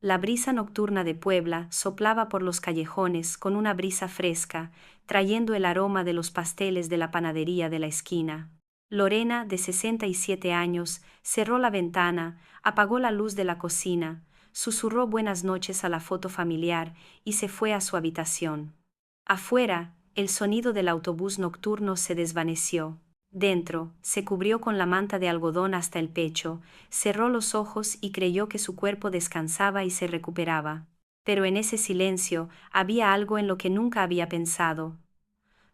La brisa nocturna de Puebla soplaba por los callejones con una brisa fresca, trayendo el aroma de los pasteles de la panadería de la esquina. Lorena, de 67 años, cerró la ventana, apagó la luz de la cocina, susurró buenas noches a la foto familiar y se fue a su habitación. Afuera, el sonido del autobús nocturno se desvaneció. Dentro, se cubrió con la manta de algodón hasta el pecho, cerró los ojos y creyó que su cuerpo descansaba y se recuperaba. Pero en ese silencio había algo en lo que nunca había pensado.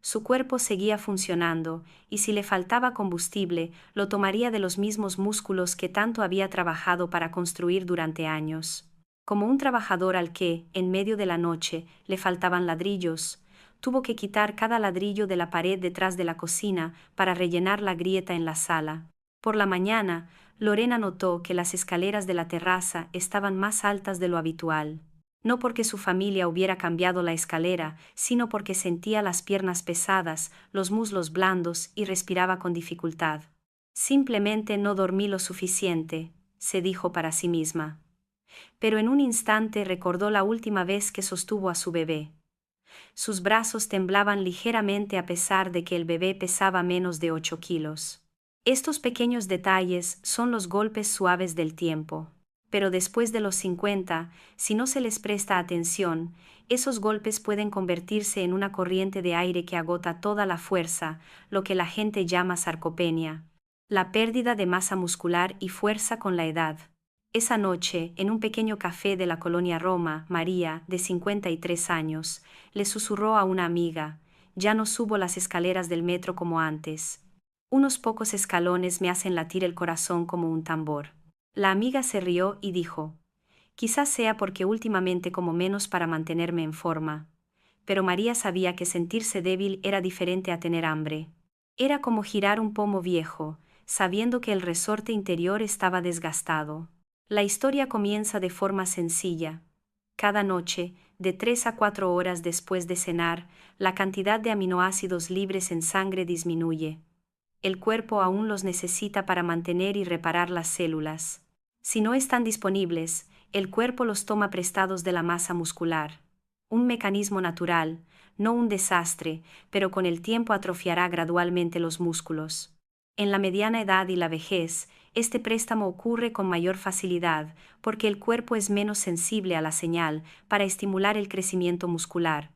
Su cuerpo seguía funcionando, y si le faltaba combustible, lo tomaría de los mismos músculos que tanto había trabajado para construir durante años. Como un trabajador al que, en medio de la noche, le faltaban ladrillos, tuvo que quitar cada ladrillo de la pared detrás de la cocina para rellenar la grieta en la sala. Por la mañana, Lorena notó que las escaleras de la terraza estaban más altas de lo habitual. No porque su familia hubiera cambiado la escalera, sino porque sentía las piernas pesadas, los muslos blandos y respiraba con dificultad. Simplemente no dormí lo suficiente, se dijo para sí misma. Pero en un instante recordó la última vez que sostuvo a su bebé. Sus brazos temblaban ligeramente a pesar de que el bebé pesaba menos de 8 kilos. Estos pequeños detalles son los golpes suaves del tiempo. Pero después de los 50, si no se les presta atención, esos golpes pueden convertirse en una corriente de aire que agota toda la fuerza, lo que la gente llama sarcopenia. La pérdida de masa muscular y fuerza con la edad. Esa noche, en un pequeño café de la colonia Roma, María, de 53 años, le susurró a una amiga: «Ya no subo las escaleras del metro como antes. Unos pocos escalones me hacen latir el corazón como un tambor». La amiga se rió y dijo: «Quizás sea porque últimamente como menos para mantenerme en forma». Pero María sabía que sentirse débil era diferente a tener hambre. Era como girar un pomo viejo, sabiendo que el resorte interior estaba desgastado. La historia comienza de forma sencilla. Cada noche, de 3 a 4 horas después de cenar, la cantidad de aminoácidos libres en sangre disminuye. El cuerpo aún los necesita para mantener y reparar las células. Si no están disponibles, el cuerpo los toma prestados de la masa muscular. Un mecanismo natural, no un desastre, pero con el tiempo atrofiará gradualmente los músculos. En la mediana edad y la vejez, este préstamo ocurre con mayor facilidad, porque el cuerpo es menos sensible a la señal para estimular el crecimiento muscular.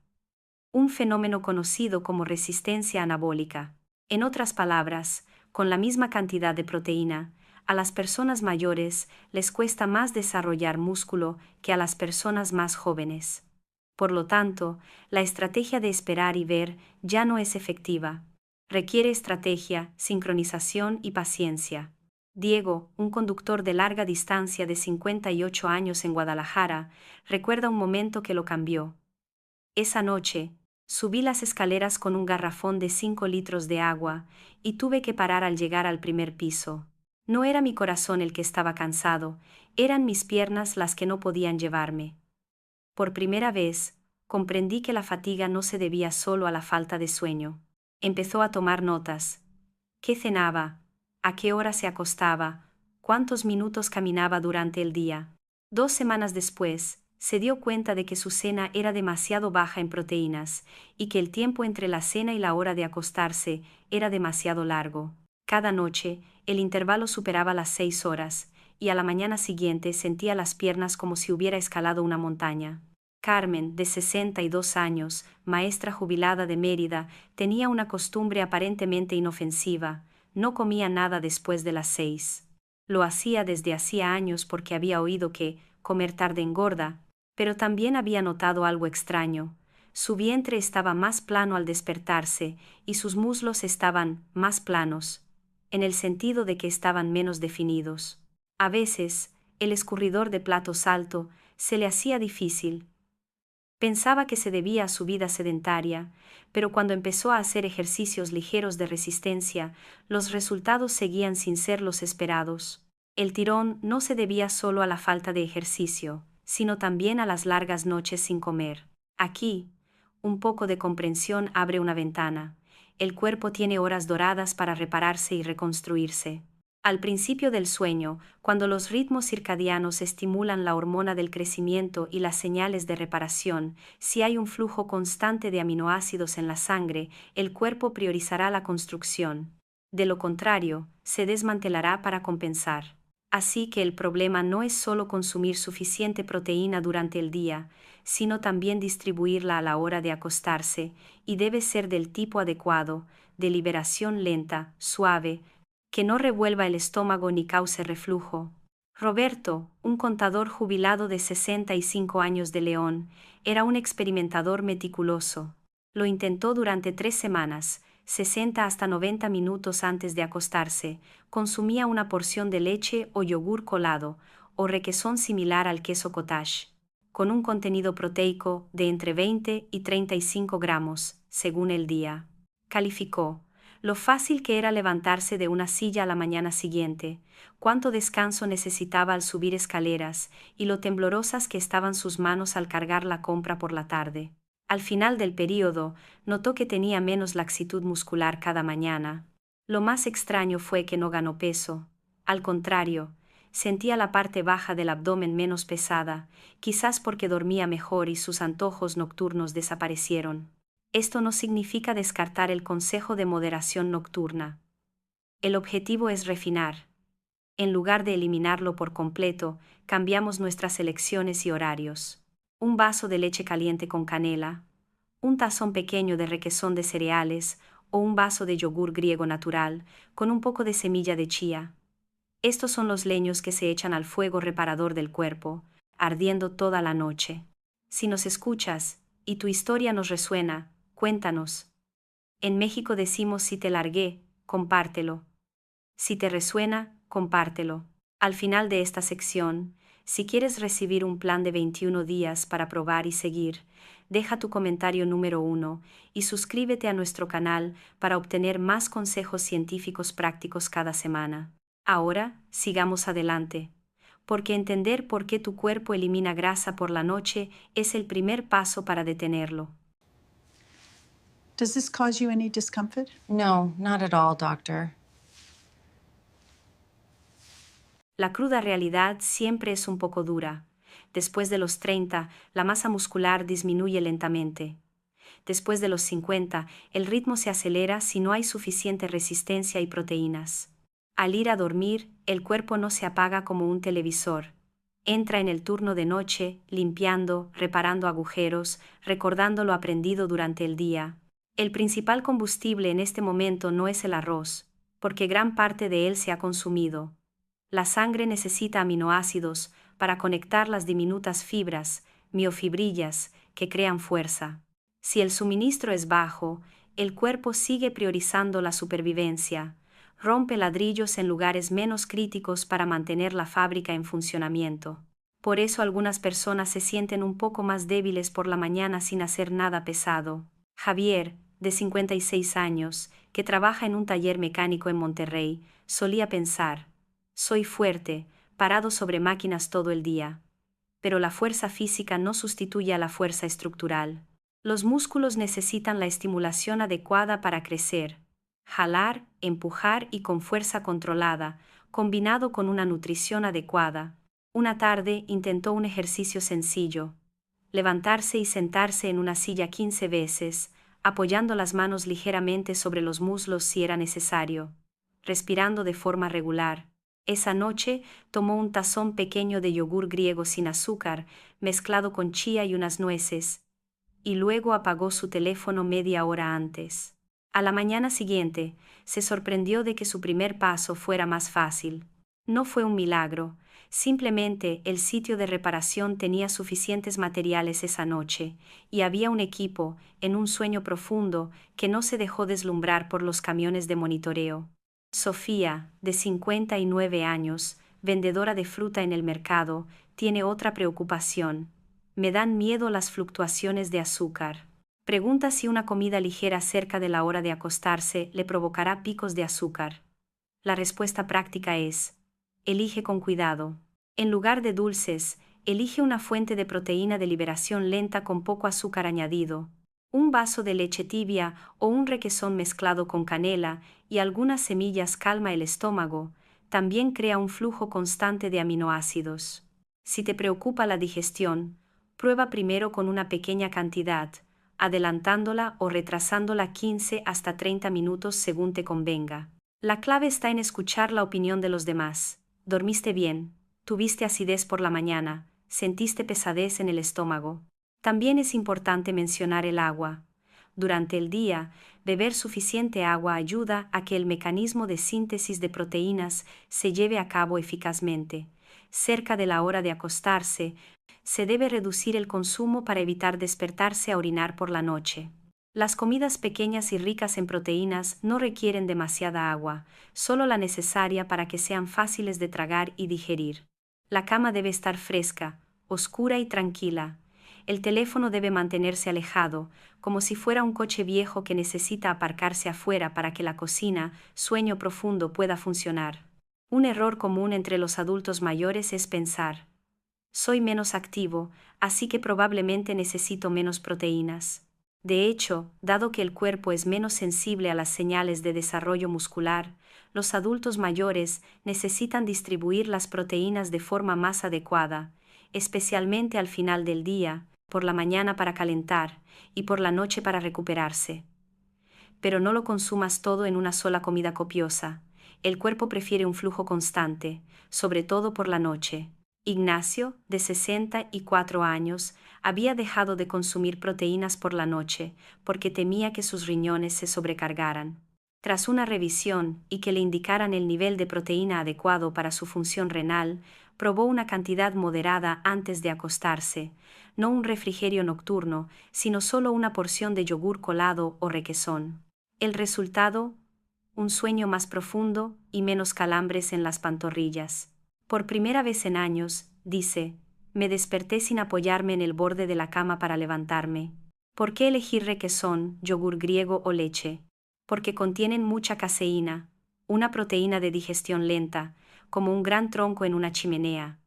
Un fenómeno conocido como resistencia anabólica. En otras palabras, con la misma cantidad de proteína, a las personas mayores les cuesta más desarrollar músculo que a las personas más jóvenes. Por lo tanto, la estrategia de esperar y ver ya no es efectiva. Requiere estrategia, sincronización y paciencia. Diego, un conductor de larga distancia de 58 años en Guadalajara, recuerda un momento que lo cambió. Esa noche, subí las escaleras con un garrafón de 5 litros de agua y tuve que parar al llegar al primer piso. No era mi corazón el que estaba cansado, eran mis piernas las que no podían llevarme. Por primera vez, comprendí que la fatiga no se debía solo a la falta de sueño. Empezó a tomar notas. ¿Qué cenaba? ¿A qué hora se acostaba? ¿Cuántos minutos caminaba durante el día? 2 semanas después, se dio cuenta de que su cena era demasiado baja en proteínas, y que el tiempo entre la cena y la hora de acostarse era demasiado largo. Cada noche, el intervalo superaba las 6 horas, y a la mañana siguiente sentía las piernas como si hubiera escalado una montaña. Carmen, de 62 años, maestra jubilada de Mérida, tenía una costumbre aparentemente inofensiva: no comía nada después de las 6. Lo hacía desde hacía años porque había oído que comer tarde engorda, pero también había notado algo extraño. Su vientre estaba más plano al despertarse y sus muslos estaban más planos, en el sentido de que estaban menos definidos. A veces, el escurridor de platos alto se le hacía difícil. Pensaba que se debía a su vida sedentaria, pero cuando empezó a hacer ejercicios ligeros de resistencia, los resultados seguían sin ser los esperados. El tirón no se debía solo a la falta de ejercicio, sino también a las largas noches sin comer. Aquí, un poco de comprensión abre una ventana. El cuerpo tiene horas doradas para repararse y reconstruirse. Al principio del sueño, cuando los ritmos circadianos estimulan la hormona del crecimiento y las señales de reparación, si hay un flujo constante de aminoácidos en la sangre, el cuerpo priorizará la construcción. De lo contrario, se desmantelará para compensar. Así que el problema no es solo consumir suficiente proteína durante el día, sino también distribuirla a la hora de acostarse, y debe ser del tipo adecuado, de liberación lenta, suave, que no revuelva el estómago ni cause reflujo. Roberto, un contador jubilado de 65 años de León, era un experimentador meticuloso. Lo intentó durante 3 semanas, 60 hasta 90 minutos antes de acostarse, consumía una porción de leche o yogur colado, o requesón similar al queso cottage, con un contenido proteico de entre 20 y 35 gramos, según el día. Calificó lo fácil que era levantarse de una silla a la mañana siguiente, cuánto descanso necesitaba al subir escaleras, y lo temblorosas que estaban sus manos al cargar la compra por la tarde. Al final del período, notó que tenía menos laxitud muscular cada mañana. Lo más extraño fue que no ganó peso. Al contrario, sentía la parte baja del abdomen menos pesada, quizás porque dormía mejor y sus antojos nocturnos desaparecieron. Esto no significa descartar el consejo de moderación nocturna. El objetivo es refinar. En lugar de eliminarlo por completo, cambiamos nuestras elecciones y horarios. Un vaso de leche caliente con canela, un tazón pequeño de requesón de cereales o un vaso de yogur griego natural con un poco de semilla de chía. Estos son los leños que se echan al fuego reparador del cuerpo, ardiendo toda la noche. Si nos escuchas, y tu historia nos resuena, cuéntanos. En México decimos si te largué, compártelo. Si te resuena, compártelo. Al final de esta sección, si quieres recibir un plan de 21 días para probar y seguir, deja tu comentario número 1 y suscríbete a nuestro canal para obtener más consejos científicos prácticos cada semana. Ahora, sigamos adelante, porque entender por qué tu cuerpo elimina grasa por la noche es el primer paso para detenerlo. Does this cause you any discomfort? No, not at all, doctor. La cruda realidad siempre es un poco dura. Después de los 30, la masa muscular disminuye lentamente. Después de los 50, el ritmo se acelera si no hay suficiente resistencia y proteínas. Al ir a dormir, el cuerpo no se apaga como un televisor. Entra en el turno de noche, limpiando, reparando agujeros, recordando lo aprendido durante el día. El principal combustible en este momento no es el arroz, porque gran parte de él se ha consumido. La sangre necesita aminoácidos para conectar las diminutas fibras, miofibrillas, que crean fuerza. Si el suministro es bajo, el cuerpo sigue priorizando la supervivencia, rompe ladrillos en lugares menos críticos para mantener la fábrica en funcionamiento. Por eso algunas personas se sienten un poco más débiles por la mañana sin hacer nada pesado. Javier, de 56 años, que trabaja en un taller mecánico en Monterrey, solía pensar: soy fuerte, parado sobre máquinas todo el día. Pero la fuerza física no sustituye a la fuerza estructural. Los músculos necesitan la estimulación adecuada para crecer. Jalar, empujar y con fuerza controlada, combinado con una nutrición adecuada. Una tarde intentó un ejercicio sencillo: levantarse y sentarse en una silla 15 veces, apoyando las manos ligeramente sobre los muslos si era necesario, respirando de forma regular. Esa noche tomó un tazón pequeño de yogur griego sin azúcar, mezclado con chía y unas nueces, y luego apagó su teléfono media hora antes. A la mañana siguiente, se sorprendió de que su primer paso fuera más fácil. No fue un milagro, simplemente el sitio de reparación tenía suficientes materiales esa noche, y había un equipo, en un sueño profundo, que no se dejó deslumbrar por los camiones de monitoreo. Sofía, de 59 años, vendedora de fruta en el mercado, tiene otra preocupación. Me dan miedo las fluctuaciones de azúcar. Pregunta si una comida ligera cerca de la hora de acostarse le provocará picos de azúcar. La respuesta práctica es: elige con cuidado. En lugar de dulces, elige una fuente de proteína de liberación lenta con poco azúcar añadido. Un vaso de leche tibia o un requesón mezclado con canela y algunas semillas calma el estómago, también crea un flujo constante de aminoácidos. Si te preocupa la digestión, prueba primero con una pequeña cantidad, adelantándola o retrasándola 15 hasta 30 minutos según te convenga. La clave está en escuchar la opinión de los demás. ¿Dormiste bien? ¿Tuviste acidez por la mañana? ¿Sentiste pesadez en el estómago? También es importante mencionar el agua. Durante el día, beber suficiente agua ayuda a que el mecanismo de síntesis de proteínas se lleve a cabo eficazmente. Cerca de la hora de acostarse, se debe reducir el consumo para evitar despertarse a orinar por la noche. Las comidas pequeñas y ricas en proteínas no requieren demasiada agua, solo la necesaria para que sean fáciles de tragar y digerir. La cama debe estar fresca, oscura y tranquila. El teléfono debe mantenerse alejado, como si fuera un coche viejo que necesita aparcarse afuera para que la cocina, sueño profundo, pueda funcionar. Un error común entre los adultos mayores es pensar: soy menos activo, así que probablemente necesito menos proteínas. De hecho, dado que el cuerpo es menos sensible a las señales de desarrollo muscular, los adultos mayores necesitan distribuir las proteínas de forma más adecuada, especialmente al final del día, por la mañana para calentar y por la noche para recuperarse. Pero no lo consumas todo en una sola comida copiosa. El cuerpo prefiere un flujo constante, sobre todo por la noche. Ignacio, de 64 años, había dejado de consumir proteínas por la noche porque temía que sus riñones se sobrecargaran. Tras una revisión y que le indicaran el nivel de proteína adecuado para su función renal, probó una cantidad moderada antes de acostarse, no un refrigerio nocturno, sino solo una porción de yogur colado o requesón. El resultado: un sueño más profundo y menos calambres en las pantorrillas. Por primera vez en años, dice, me desperté sin apoyarme en el borde de la cama para levantarme. ¿Por qué elegir requesón, yogur griego o leche? Porque contienen mucha caseína, una proteína de digestión lenta, como un gran tronco en una chimenea.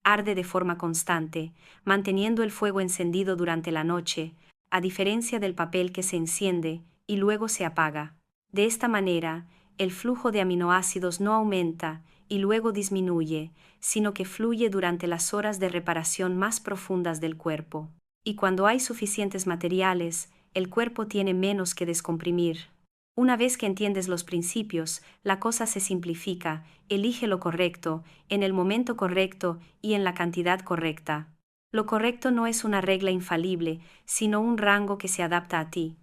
Arde de forma constante, manteniendo el fuego encendido durante la noche, a diferencia del papel que se enciende y luego se apaga. De esta manera, el flujo de aminoácidos no aumenta y luego disminuye, sino que fluye durante las horas de reparación más profundas del cuerpo. Y cuando hay suficientes materiales, el cuerpo tiene menos que descomprimir. Una vez que entiendes los principios, la cosa se simplifica: elige lo correcto, en el momento correcto y en la cantidad correcta. Lo correcto no es una regla infalible, sino un rango que se adapta a ti,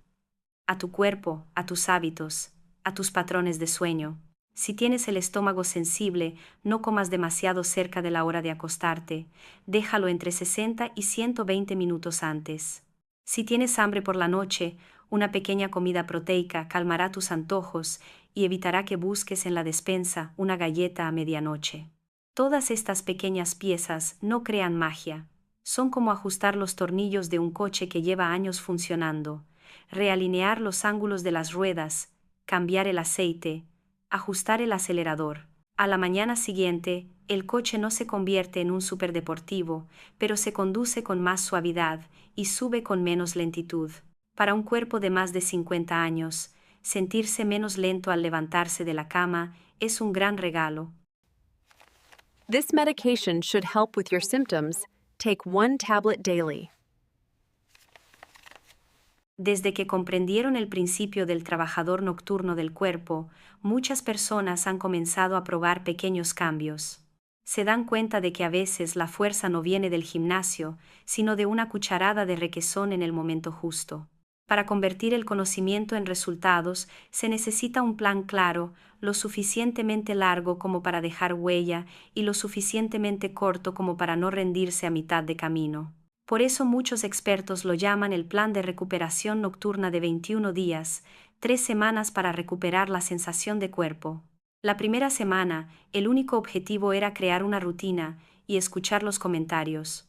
a tu cuerpo, a tus hábitos, a tus patrones de sueño. Si tienes el estómago sensible, no comas demasiado cerca de la hora de acostarte, déjalo entre 60 y 120 minutos antes. Si tienes hambre por la noche, una pequeña comida proteica calmará tus antojos y evitará que busques en la despensa una galleta a medianoche. Todas estas pequeñas piezas no crean magia. Son como ajustar los tornillos de un coche que lleva años funcionando, realinear los ángulos de las ruedas, cambiar el aceite, ajustar el acelerador. A la mañana siguiente, el coche no se convierte en un superdeportivo, pero se conduce con más suavidad y sube con menos lentitud. Para un cuerpo de más de 50 años, sentirse menos lento al levantarse de la cama es un gran regalo. This medication should help with your symptoms. Take 1 tablet daily. Desde que comprendieron el principio del trabajador nocturno del cuerpo, muchas personas han comenzado a probar pequeños cambios. Se dan cuenta de que a veces la fuerza no viene del gimnasio, sino de una cucharada de requesón en el momento justo. Para convertir el conocimiento en resultados, se necesita un plan claro, lo suficientemente largo como para dejar huella y lo suficientemente corto como para no rendirse a mitad de camino. Por eso muchos expertos lo llaman el plan de recuperación nocturna de 21 días, 3 semanas para recuperar la sensación de cuerpo. La primera semana, el único objetivo era crear una rutina y escuchar los comentarios.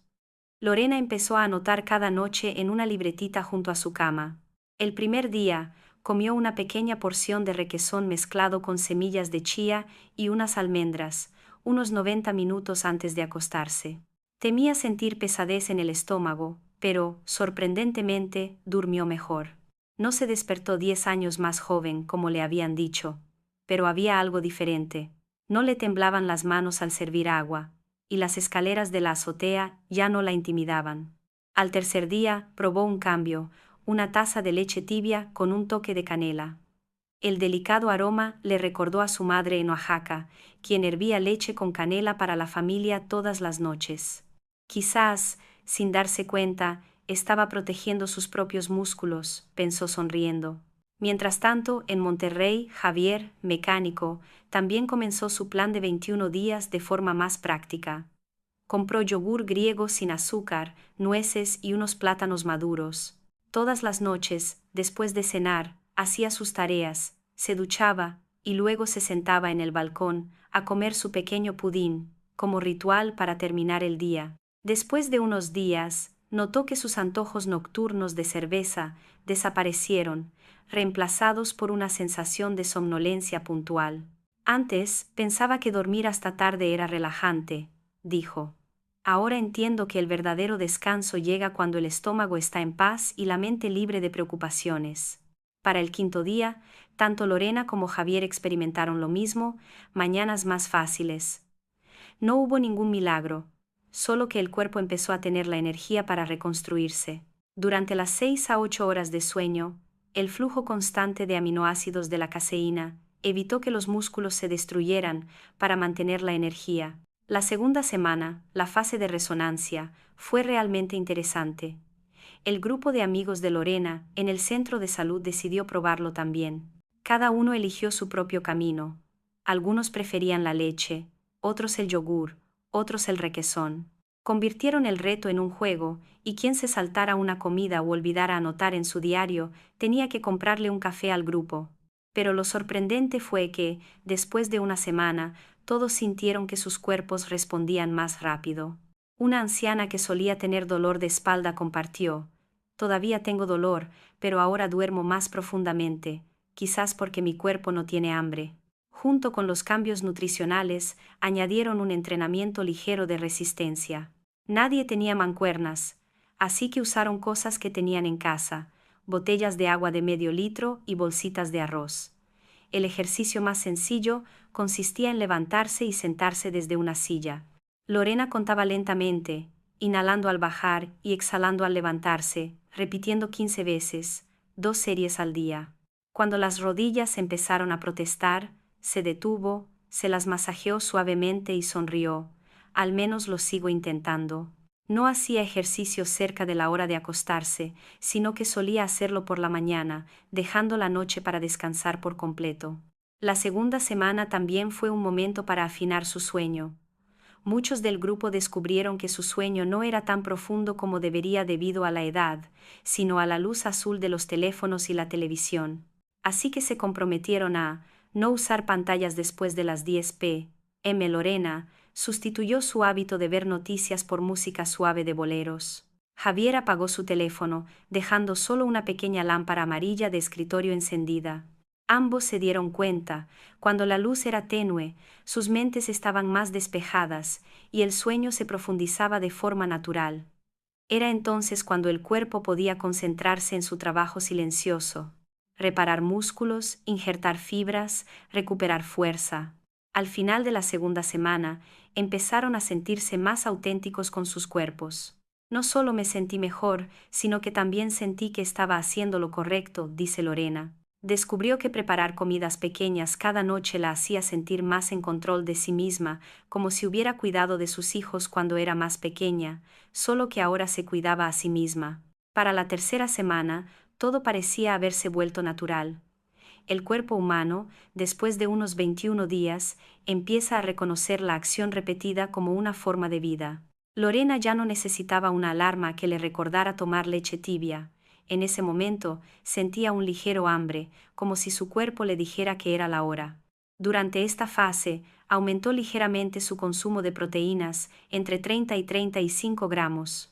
Lorena empezó a anotar cada noche en una libretita junto a su cama. El primer día, comió una pequeña porción de requesón mezclado con semillas de chía y unas almendras, unos 90 minutos antes de acostarse. Temía sentir pesadez en el estómago, pero, sorprendentemente, durmió mejor. No se despertó 10 años más joven, como le habían dicho, pero había algo diferente. No le temblaban las manos al servir agua, y las escaleras de la azotea ya no la intimidaban. Al tercer día, probó un cambio, una taza de leche tibia con un toque de canela. El delicado aroma le recordó a su madre en Oaxaca, quien hervía leche con canela para la familia todas las noches. Quizás, sin darse cuenta, estaba protegiendo sus propios músculos, pensó sonriendo. Mientras tanto, en Monterrey, Javier, mecánico, también comenzó su plan de 21 días de forma más práctica. Compró yogur griego sin azúcar, nueces y unos plátanos maduros. Todas las noches, después de cenar, hacía sus tareas, se duchaba, y luego se sentaba en el balcón, a comer su pequeño pudín, como ritual para terminar el día. Después de unos días, notó que sus antojos nocturnos de cerveza desaparecieron, reemplazados por una sensación de somnolencia puntual. Antes, pensaba que dormir hasta tarde era relajante, dijo. Ahora entiendo que el verdadero descanso llega cuando el estómago está en paz y la mente libre de preocupaciones. Para el quinto día, tanto Lorena como Javier experimentaron lo mismo, mañanas más fáciles. No hubo ningún milagro, solo que el cuerpo empezó a tener la energía para reconstruirse. Durante las 6 a 8 horas de sueño, el flujo constante de aminoácidos de la caseína evitó que los músculos se destruyeran para mantener la energía. La segunda semana, la fase de resonancia, fue realmente interesante. El grupo de amigos de Lorena en el centro de salud decidió probarlo también. Cada uno eligió su propio camino. Algunos preferían la leche, otros el yogur, otros el requesón. Convirtieron el reto en un juego, y quien se saltara una comida o olvidara anotar en su diario tenía que comprarle un café al grupo. Pero lo sorprendente fue que, después de una semana, todos sintieron que sus cuerpos respondían más rápido. Una anciana que solía tener dolor de espalda compartió: «Todavía tengo dolor, pero ahora duermo más profundamente, quizás porque mi cuerpo no tiene hambre». Junto con los cambios nutricionales, añadieron un entrenamiento ligero de resistencia. Nadie tenía mancuernas, así que usaron cosas que tenían en casa: botellas de agua de medio litro y bolsitas de arroz. El ejercicio más sencillo consistía en levantarse y sentarse desde una silla. Lorena contaba lentamente, inhalando al bajar y exhalando al levantarse, repitiendo 15 veces, 2 series al día. Cuando las rodillas empezaron a protestar, se detuvo, se las masajeó suavemente y sonrió. Al menos lo sigo intentando. No hacía ejercicio cerca de la hora de acostarse, sino que solía hacerlo por la mañana, dejando la noche para descansar por completo. La segunda semana también fue un momento para afinar su sueño. Muchos del grupo descubrieron que su sueño no era tan profundo como debería debido a la edad, sino a la luz azul de los teléfonos y la televisión. Así que se comprometieron a no usar pantallas después de las 10 p.m. Lorena sustituyó su hábito de ver noticias por música suave de boleros. Javier apagó su teléfono, dejando solo una pequeña lámpara amarilla de escritorio encendida. Ambos se dieron cuenta, cuando la luz era tenue, sus mentes estaban más despejadas, y el sueño se profundizaba de forma natural. Era entonces cuando el cuerpo podía concentrarse en su trabajo silencioso: reparar músculos, injertar fibras, recuperar fuerza. Al final de la segunda semana, empezaron a sentirse más auténticos con sus cuerpos. No solo me sentí mejor, sino que también sentí que estaba haciendo lo correcto, dice Lorena. Descubrió que preparar comidas pequeñas cada noche la hacía sentir más en control de sí misma, como si hubiera cuidado de sus hijos cuando era más pequeña, solo que ahora se cuidaba a sí misma. Para la tercera semana, todo parecía haberse vuelto natural. El cuerpo humano, después de unos 21 días, empieza a reconocer la acción repetida como una forma de vida. Lorena ya no necesitaba una alarma que le recordara tomar leche tibia. En ese momento, sentía un ligero hambre, como si su cuerpo le dijera que era la hora. Durante esta fase, aumentó ligeramente su consumo de proteínas, entre 30 y 35 gramos.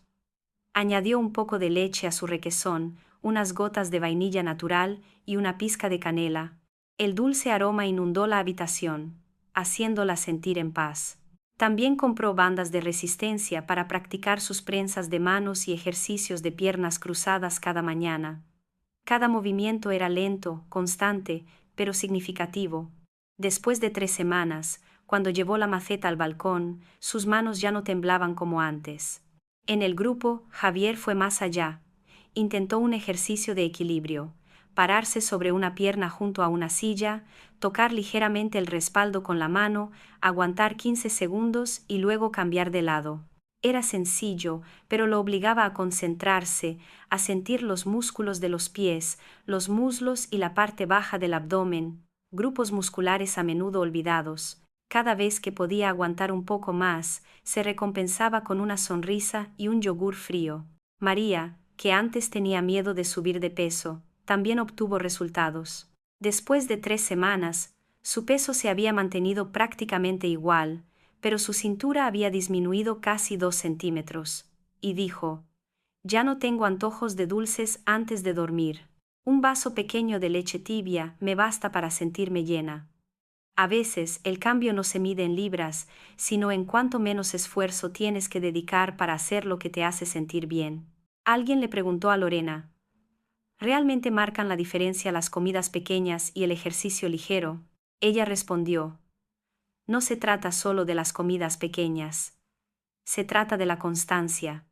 Añadió un poco de leche a su requesón, unas gotas de vainilla natural y una pizca de canela. El dulce aroma inundó la habitación, haciéndola sentir en paz. También compró bandas de resistencia para practicar sus prensas de manos y ejercicios de piernas cruzadas cada mañana. Cada movimiento era lento, constante, pero significativo. Después de 3 semanas, cuando llevó la maceta al balcón, sus manos ya no temblaban como antes. En el grupo, Javier fue más allá. Intentó un ejercicio de equilibrio: pararse sobre una pierna junto a una silla, tocar ligeramente el respaldo con la mano, aguantar 15 segundos y luego cambiar de lado. Era sencillo, pero lo obligaba a concentrarse, a sentir los músculos de los pies, los muslos y la parte baja del abdomen, grupos musculares a menudo olvidados. Cada vez que podía aguantar un poco más, se recompensaba con una sonrisa y un yogur frío. María, que antes tenía miedo de subir de peso, también obtuvo resultados. Después de 3 semanas, su peso se había mantenido prácticamente igual, pero su cintura había disminuido casi 2 centímetros, y dijo: «Ya no tengo antojos de dulces antes de dormir. Un vaso pequeño de leche tibia me basta para sentirme llena». A veces, el cambio no se mide en libras, sino en cuánto menos esfuerzo tienes que dedicar para hacer lo que te hace sentir bien. Alguien le preguntó a Lorena: ¿realmente marcan la diferencia las comidas pequeñas y el ejercicio ligero? Ella respondió: no se trata solo de las comidas pequeñas. Se trata de la constancia.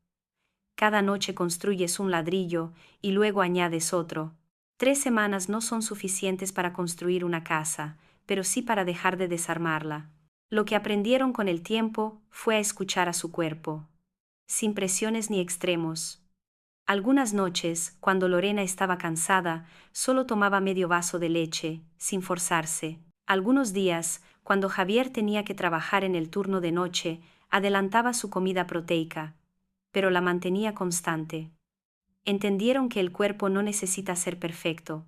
Cada noche construyes un ladrillo y luego añades otro. 3 semanas no son suficientes para construir una casa, pero sí para dejar de desarmarla. Lo que aprendieron con el tiempo fue a escuchar a su cuerpo, sin presiones ni extremos. Algunas noches, cuando Lorena estaba cansada, solo tomaba medio vaso de leche, sin forzarse. Algunos días, cuando Javier tenía que trabajar en el turno de noche, adelantaba su comida proteica, pero la mantenía constante. Entendieron que el cuerpo no necesita ser perfecto,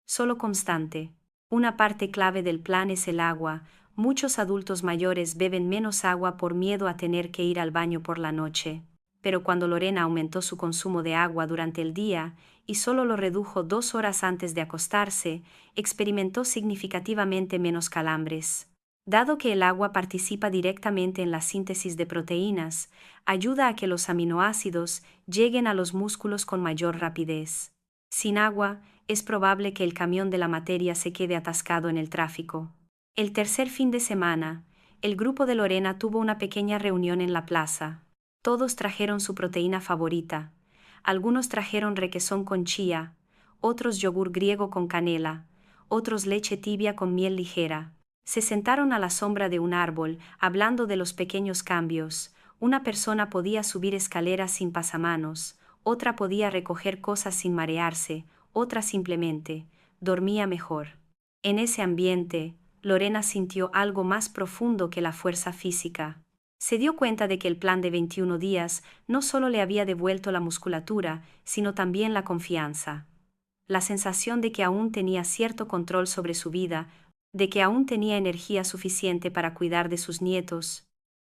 solo constante. Una parte clave del plan es el agua. Muchos adultos mayores beben menos agua por miedo a tener que ir al baño por la noche. Pero cuando Lorena aumentó su consumo de agua durante el día y solo lo redujo 2 horas antes de acostarse, experimentó significativamente menos calambres. Dado que el agua participa directamente en la síntesis de proteínas, ayuda a que los aminoácidos lleguen a los músculos con mayor rapidez. Sin agua, es probable que el camión de la materia se quede atascado en el tráfico. El tercer fin de semana, el grupo de Lorena tuvo una pequeña reunión en la plaza. Todos trajeron su proteína favorita. Algunos trajeron requesón con chía, otros yogur griego con canela, otros leche tibia con miel ligera. Se sentaron a la sombra de un árbol, hablando de los pequeños cambios. Una persona podía subir escaleras sin pasamanos, otra podía recoger cosas sin marearse, otra simplemente dormía mejor. En ese ambiente, Lorena sintió algo más profundo que la fuerza física. Se dio cuenta de que el plan de 21 días no solo le había devuelto la musculatura, sino también la confianza. La sensación de que aún tenía cierto control sobre su vida, de que aún tenía energía suficiente para cuidar de sus nietos,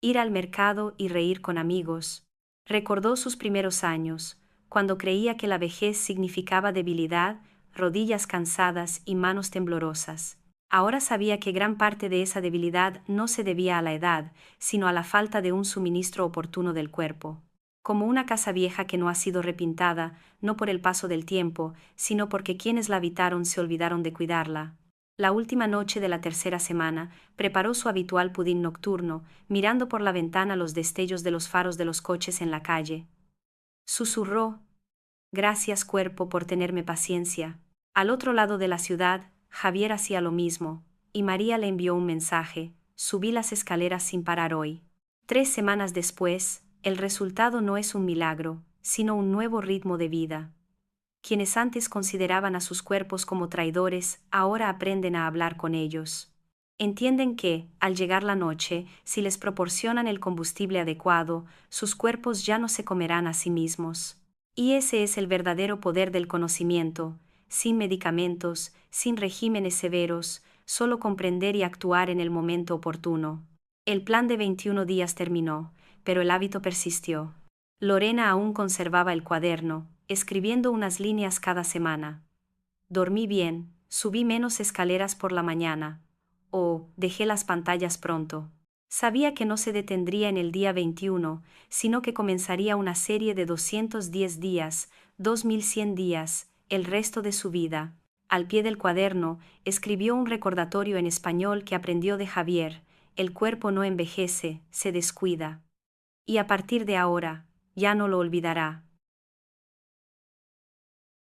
ir al mercado y reír con amigos. Recordó sus primeros años, cuando creía que la vejez significaba debilidad, rodillas cansadas y manos temblorosas. Ahora sabía que gran parte de esa debilidad no se debía a la edad, sino a la falta de un suministro oportuno del cuerpo. Como una casa vieja que no ha sido repintada, no por el paso del tiempo, sino porque quienes la habitaron se olvidaron de cuidarla. La última noche de la tercera semana, preparó su habitual pudín nocturno, mirando por la ventana los destellos de los faros de los coches en la calle. Susurró: «Gracias, cuerpo, por tenerme paciencia». Al otro lado de la ciudad, Javier hacía lo mismo, y María le envió un mensaje: «Subí las escaleras sin parar hoy». 3 semanas después, el resultado no es un milagro, sino un nuevo ritmo de vida. Quienes antes consideraban a sus cuerpos como traidores, ahora aprenden a hablar con ellos. Entienden que, al llegar la noche, si les proporcionan el combustible adecuado, sus cuerpos ya no se comerán a sí mismos. Y ese es el verdadero poder del conocimiento, sin medicamentos, sin regímenes severos, solo comprender y actuar en el momento oportuno. El plan de 21 días terminó, pero el hábito persistió. Lorena aún conservaba el cuaderno, escribiendo unas líneas cada semana. Dormí bien, subí menos escaleras por la mañana, o dejé las pantallas pronto. Sabía que no se detendría en el día 21, sino que comenzaría una serie de 210 días, 2100 días, el resto de su vida. Al pie del cuaderno, escribió un recordatorio en español que aprendió de Javier: el cuerpo no envejece, se descuida. Y a partir de ahora, ya no lo olvidará.